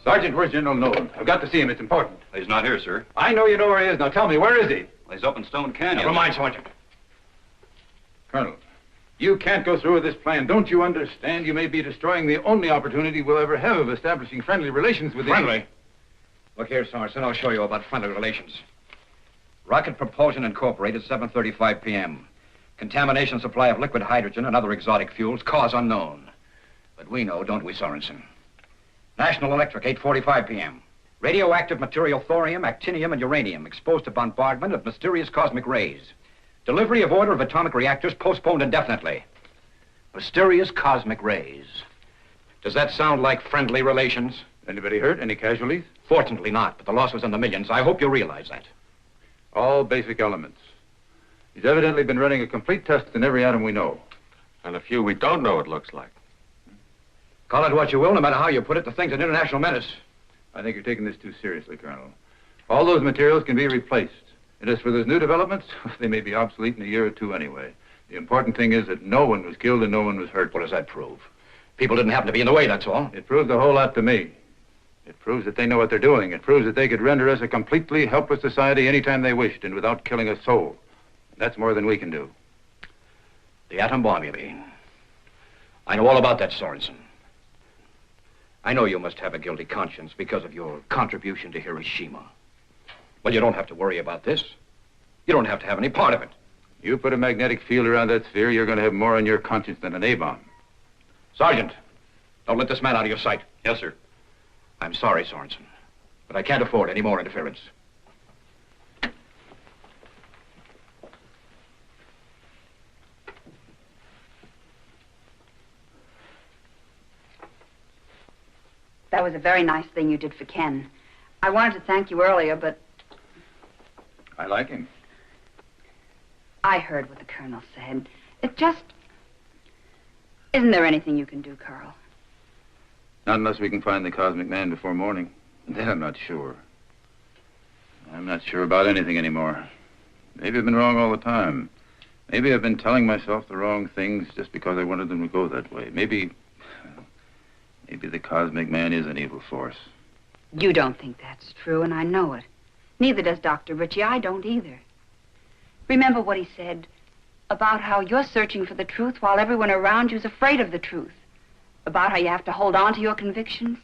Sergeant, where's General Nolan? I've got to see him. It's important. He's not here, sir. I know you know where he is. Now tell me, where is he? He's up in Stone Canyon. Never mind, Sergeant. Colonel, you can't go through with this plan. Don't you understand? You may be destroying the only opportunity we'll ever have of establishing friendly relations with Friendly? Look here, Sorensen, I'll show you about friendly relations. Rocket Propulsion Incorporated, 7:35 p.m. Contamination supply of liquid hydrogen and other exotic fuels, cause unknown. But we know, don't we, Sorensen? National Electric, 8:45 p.m. Radioactive material thorium, actinium, and uranium exposed to bombardment of mysterious cosmic rays. Delivery of order of atomic reactors postponed indefinitely. Mysterious cosmic rays. Does that sound like friendly relations? Anybody hurt? Any casualties? Fortunately not, but the loss was in the millions. I hope you realize that. All basic elements. He's evidently been running a complete test in every atom we know. And a few we don't know, it looks like. Call it what you will, no matter how you put it, the thing's an international menace. I think you're taking this too seriously, Colonel. All those materials can be replaced. And as for those new developments, they may be obsolete in a year or two anyway. The important thing is that no one was killed and no one was hurt. What does that prove? People didn't happen to be in the way, that's all. It proves a whole lot to me. It proves that they know what they're doing. It proves that they could render us a completely helpless society anytime they wished and without killing a soul. That's more than we can do. The atom bomb, you mean? I know all about that, Sorensen. I know you must have a guilty conscience because of your contribution to Hiroshima. Well, you don't have to worry about this. You don't have to have any part of it. You put a magnetic field around that sphere, you're going to have more on your conscience than an A-bomb. Sergeant, don't let this man out of your sight. Yes, sir. I'm sorry, Sorensen, but I can't afford any more interference. That was a very nice thing you did for Ken. I wanted to thank you earlier, but I like him. I heard what the Colonel said. It just... Isn't there anything you can do, Carl? Not unless we can find the cosmic man before morning. Then I'm not sure. I'm not sure about anything anymore. Maybe I've been wrong all the time. Maybe I've been telling myself the wrong things just because I wanted them to go that way. Maybe the cosmic man is an evil force. You don't think that's true, and I know it. Neither does Dr. Ritchie. I don't either. Remember what he said about how you're searching for the truth while everyone around you's afraid of the truth. About how you have to hold on to your convictions.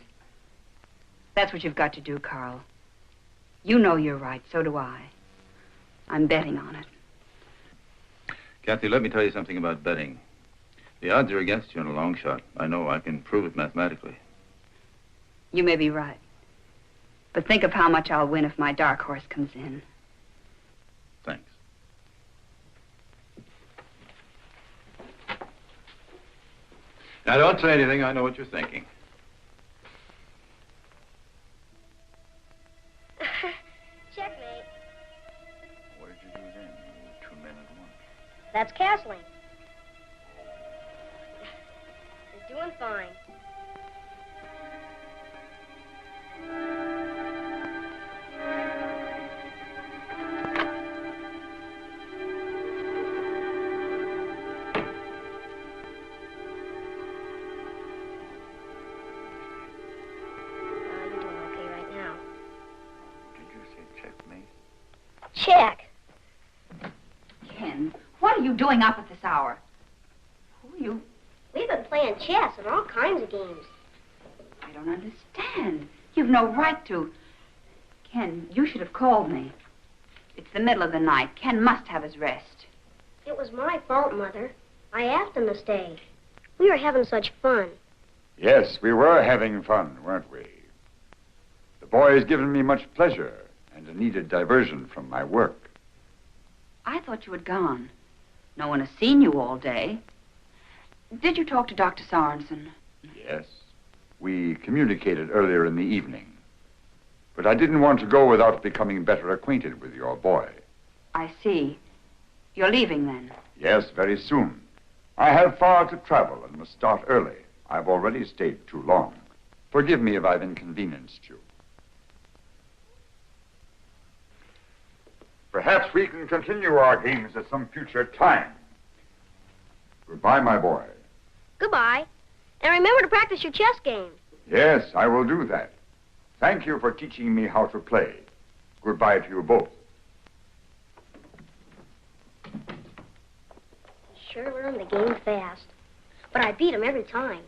That's what you've got to do, Carl. You know you're right, so do I. I'm betting on it. Kathy, let me tell you something about betting. The odds are against you in a long shot. I know. I can prove it mathematically. You may be right. But think of how much I'll win if my dark horse comes in. Thanks. Now, don't say anything. I know what you're thinking. Checkmate. What did you do then? You were two men at once. That's castling. You're doing fine. Check. Ken, what are you doing up at this hour? Who are you? We've been playing chess and all kinds of games. I don't understand. You've no right to. Ken, you should have called me. It's the middle of the night. Ken must have his rest. It was my fault, Mother. I asked him to stay. We were having such fun. Yes, we were having fun, weren't we? The boy has given me much pleasure and a needed diversion from my work. I thought you had gone. No one has seen you all day. Did you talk to Dr. Sorensen? Yes. We communicated earlier in the evening. But I didn't want to go without becoming better acquainted with your boy. I see. You're leaving then? Yes, very soon. I have far to travel and must start early. I've already stayed too long. Forgive me if I've inconvenienced you. Perhaps we can continue our games at some future time. Goodbye, my boy. Goodbye. And remember to practice your chess game. Yes, I will do that. Thank you for teaching me how to play. Goodbye to you both. He sure learned the game fast. But I beat him every time.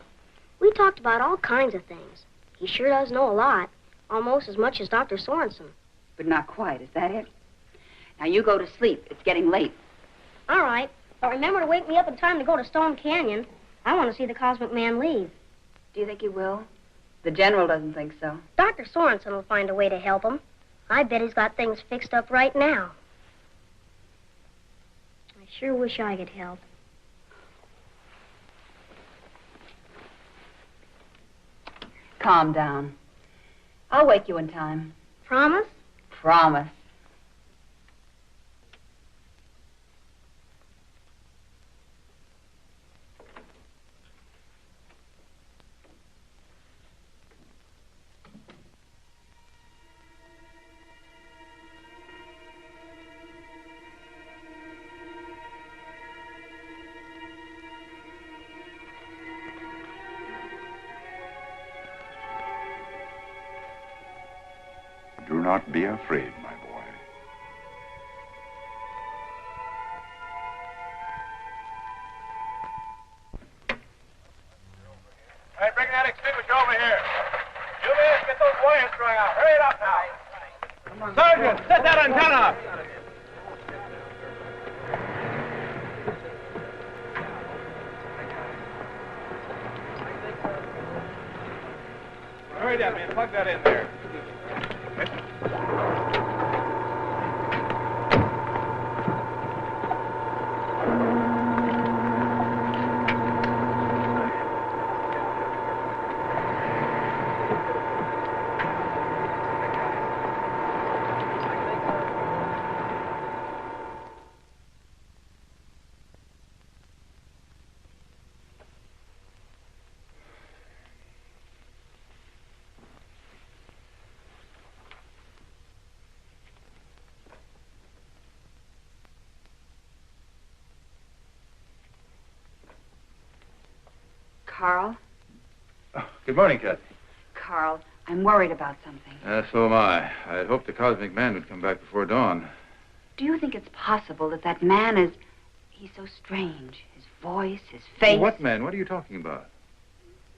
We talked about all kinds of things. He sure does know a lot. Almost as much as Dr. Sorensen. But not quite, is that it? Now you go to sleep. It's getting late. All right. But remember to wake me up in time to go to Stone Canyon. I want to see the Cosmic Man leave. Do you think he will? The General doesn't think so. Dr. Sorensen will find a way to help him. I bet he's got things fixed up right now. I sure wish I could help. calm down. I'll wake you in time. Promise? Promise. Do not be afraid, my boy. All right, bring that extinguisher over here. Julius, get those wires strung out. Hurry it up now. Sergeant, set that antenna up. Hurry up, man. Plug that in there. Carl? Oh, good morning, Kathy. Carl, I'm worried about something. So am I. I had hoped the cosmic man would come back before dawn. Do you think it's possible that that man is... He's so strange. His voice, his face... What man? What are you talking about?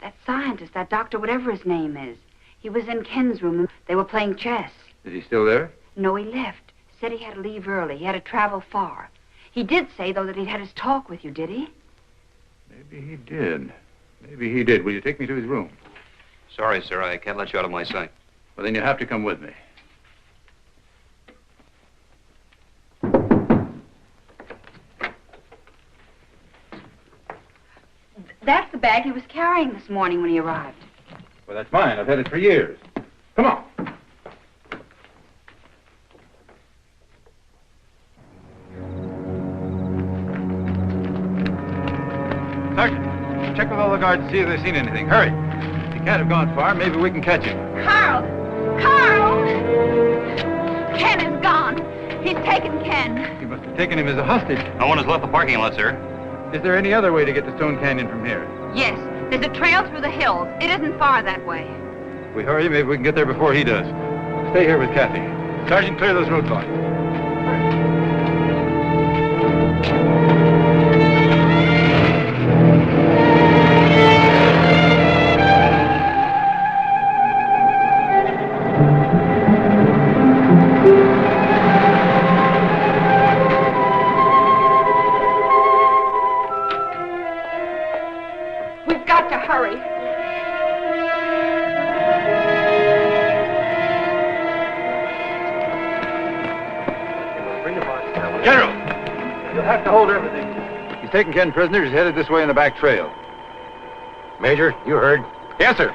That scientist, that doctor, whatever his name is. He was in Ken's room. They were playing chess. Is he still there? No, he left. Said he had to leave early. He had to travel far. He did say, though, that he'd had his talk with you, did he? Maybe he did. Maybe he did. Will you take me to his room? Sorry, sir. I can't let you out of my sight. Well, then you have to come with me. That's the bag he was carrying this morning when he arrived. Well, that's mine. I've had it for years. Come on. Sergeant, check with all the guards to see if they've seen anything. Hurry. He can't have gone far. Maybe we can catch him. Carl! Carl! Ken is gone. He's taken Ken. He must have taken him as a hostage. No one has left the parking lot, sir. Is there any other way to get to Stone Canyon from here? Yes, there's a trail through the hills. It isn't far that way. If we hurry, maybe we can get there before he does. Stay here with Kathy. Sergeant, clear those roadblocks. We've got to hurry. General! You'll have to hold everything. He's taken Ken prisoner. He's headed this way in the back trail. Major, you heard. Yes, sir.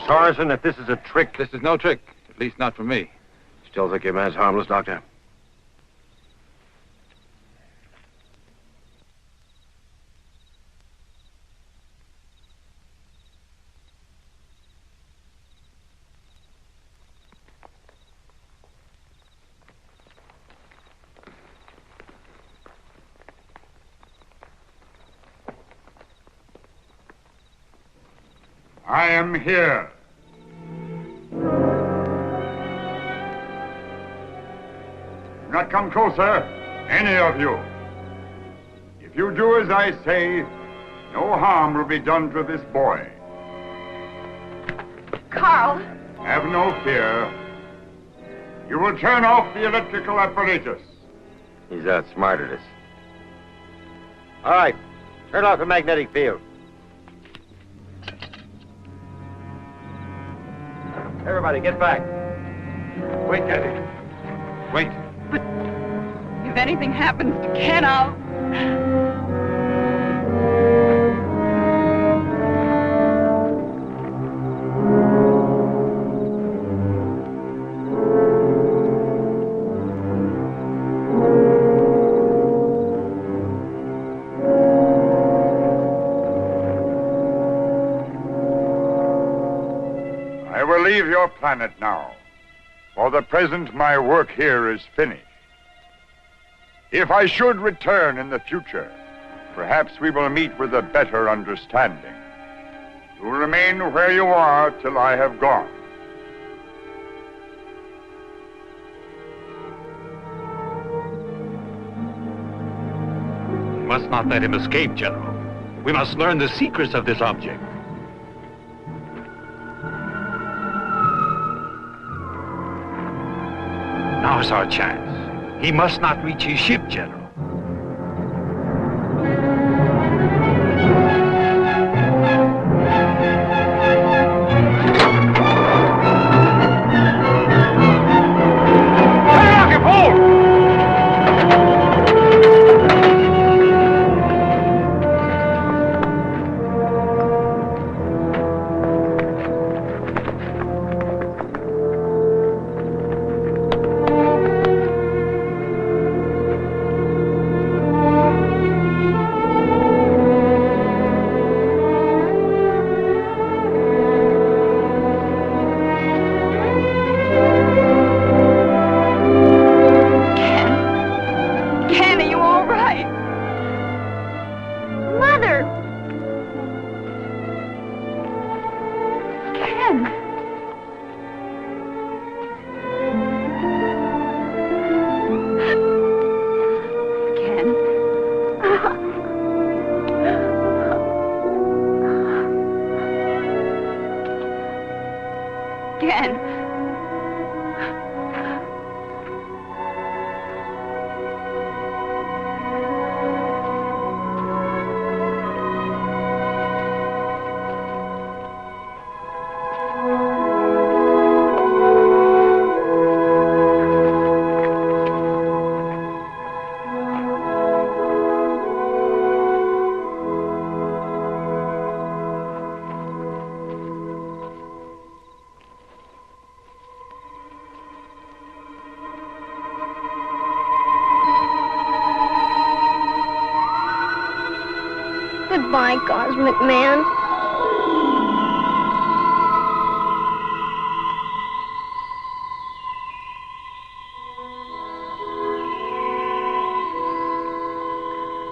Sorensen, if this is a trick... This is no trick. At least not for me. Still think your man's harmless, Doctor? I am here. Do not come closer, any of you. If you do as I say, no harm will be done to this boy. Carl! Have no fear. You will turn off the electrical apparatus. He's outsmarted us. All right. Turn off the magnetic field. Everybody, get back. Wait, Kathy. Wait. If anything happens to Ken, I'll... leave your planet now. For the present, my work here is finished. If I should return in the future, perhaps we will meet with a better understanding. You will remain where you are till I have gone. We must not let him escape, General. We must learn the secrets of this object. Now's our chance. He must not reach his ship, General. Goodbye, Cosmic Man.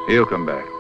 He'll come back.